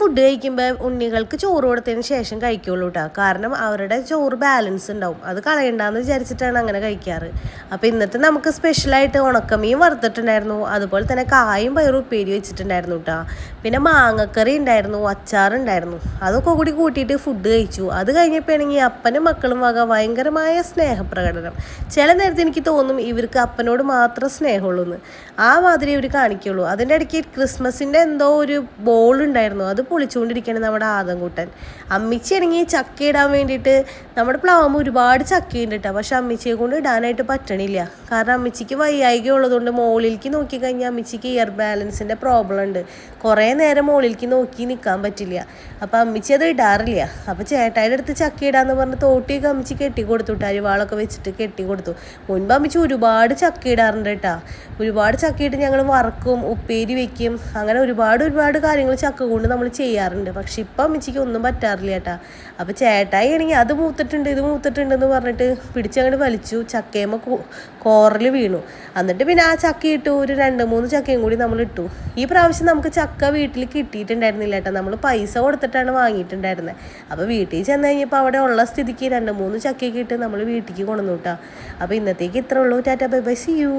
Food കഴിക്കുമ്പോൾ ഉണ്ണികൾക്ക് ചോറ് കൊടുത്തതിന് ശേഷം കഴിക്കുള്ളൂ കേട്ടോ. കാരണം അവരുടെ ചോറ് ബാലൻസ് ഉണ്ടാവും, അത് കളയണ്ടെന്ന് വിചാരിച്ചിട്ടാണ് അങ്ങനെ കഴിക്കാറ്. അപ്പോൾ ഇന്നത്തെ നമുക്ക് സ്പെഷ്യലായിട്ട് ഉണക്കമീൻ വറുത്തിട്ടുണ്ടായിരുന്നു, അതുപോലെ തന്നെ കായും പയറും ഉപ്പേരി വെച്ചിട്ടുണ്ടായിരുന്നു കേട്ടോ. പിന്നെ മാങ്ങക്കറി ഉണ്ടായിരുന്നു, അച്ചാറുണ്ടായിരുന്നു. അതൊക്കെ കൂടി കൂട്ടിയിട്ട് ഫുഡ് കഴിച്ചു. അത് കഴിഞ്ഞപ്പോഴാണെങ്കിൽ അപ്പനും മക്കളും വക ഭയങ്കരമായ സ്നേഹപ്രകടനം. ചില നേരത്തെ എനിക്ക് തോന്നും ഇവർക്ക് അപ്പനോട് മാത്രം സ്നേഹമുള്ളൂ എന്ന്. ആ മാതിരി ഇവർ കാണിക്കുള്ളൂ. അതിൻ്റെ ഇടയ്ക്ക് ക്രിസ്മസിൻ്റെ എന്തോ ഒരു ബോൾ ഉണ്ടായിരുന്നു, അത് പൊളിച്ചുകൊണ്ടിരിക്കുകയാണ് നമ്മുടെ ആദംകുട്ടൻ. അമ്മിച്ചിയാണെങ്കിൽ ചക്ക ഇടാൻ വേണ്ടിയിട്ട് നമ്മുടെ പ്ലാവുമ്പോൾ ഒരുപാട് ചക്കയുണ്ട് കേട്ടോ. പക്ഷെ അമ്മിച്ചിയെ കൊണ്ട് ഇടാനായിട്ട് പറ്റണില്ല. കാരണം അമ്മിച്ചിക്ക് വയ്യായിക ഉള്ളതുകൊണ്ട് മുകളിലേക്ക് നോക്കിക്കഴിഞ്ഞാൽ അമ്മിച്ചിക്ക് ഇയർ ബാലൻസിൻ്റെ പ്രോബ്ലം ഉണ്ട്. കുറേ നേരം മുകളിലേക്ക് നോക്കി നിൽക്കാൻ പറ്റില്ല. അപ്പോൾ അമ്മിച്ചി അത് ഇടാറില്ല. അപ്പോൾ ചേട്ടായിയുടെ അടുത്ത് ചക്ക ഇടാന്ന് പറഞ്ഞ് തോട്ടിയൊക്കെ അമ്മിച്ചി കെട്ടി കൊടുത്തു കേട്ടോ, അരിവാളൊക്കെ വെച്ചിട്ട് കെട്ടി കൊടുത്തു. മുൻപ് അമ്മിച്ചി ഒരുപാട് ചക്ക ഇടാറുണ്ട് കേട്ടോ. ഒരുപാട് ചക്കയിട്ട് ഞങ്ങൾ വറക്കും, ഉപ്പേരി വെക്കും, അങ്ങനെ ഒരുപാട് കാര്യങ്ങൾ ചക്ക കൊണ്ട് നമ്മൾ ചെയ്യാറുണ്ട്. പക്ഷെ ഇപ്പം അമ്മച്ചിക്ക് ഒന്നും പറ്റാറില്ല കേട്ടാ. അപ്പോൾ ചേട്ടായി ആണെങ്കിൽ അത് മൂത്തിട്ടുണ്ട് ഇത് മൂത്തിട്ടുണ്ടെന്ന് പറഞ്ഞിട്ട് പിടിച്ചങ്ങോട്ട് വലിച്ചു, ചക്കയമ്മ കോറിൽ വീണു. എന്നിട്ട് പിന്നെ ആ ചക്ക ഇട്ടു, ഒരു 2-3 ചക്കയും കൂടി നമ്മൾ ഇട്ടു. ഈ പ്രാവശ്യം നമുക്ക് ചക്ക വീട്ടിൽ കിട്ടിയിട്ടുണ്ടായിരുന്നില്ല കേട്ടോ, നമ്മൾ പൈസ കൊടുത്തിട്ടാണ് വാങ്ങിയിട്ടുണ്ടായിരുന്നത്. അപ്പോൾ വീട്ടിൽ ചെന്ന് കഴിഞ്ഞപ്പോൾ അവിടെ ഉള്ള സ്ഥിതിക്ക് 2-3 ചക്കയൊക്കെ ഇട്ട് നമ്മൾ വീട്ടിലേക്ക് കൊണ്ടുവന്നു കേട്ടോ. അപ്പോൾ ഇന്നത്തേക്ക് ഇത്രേ ഉള്ളൂ. Tata bye bye, see U.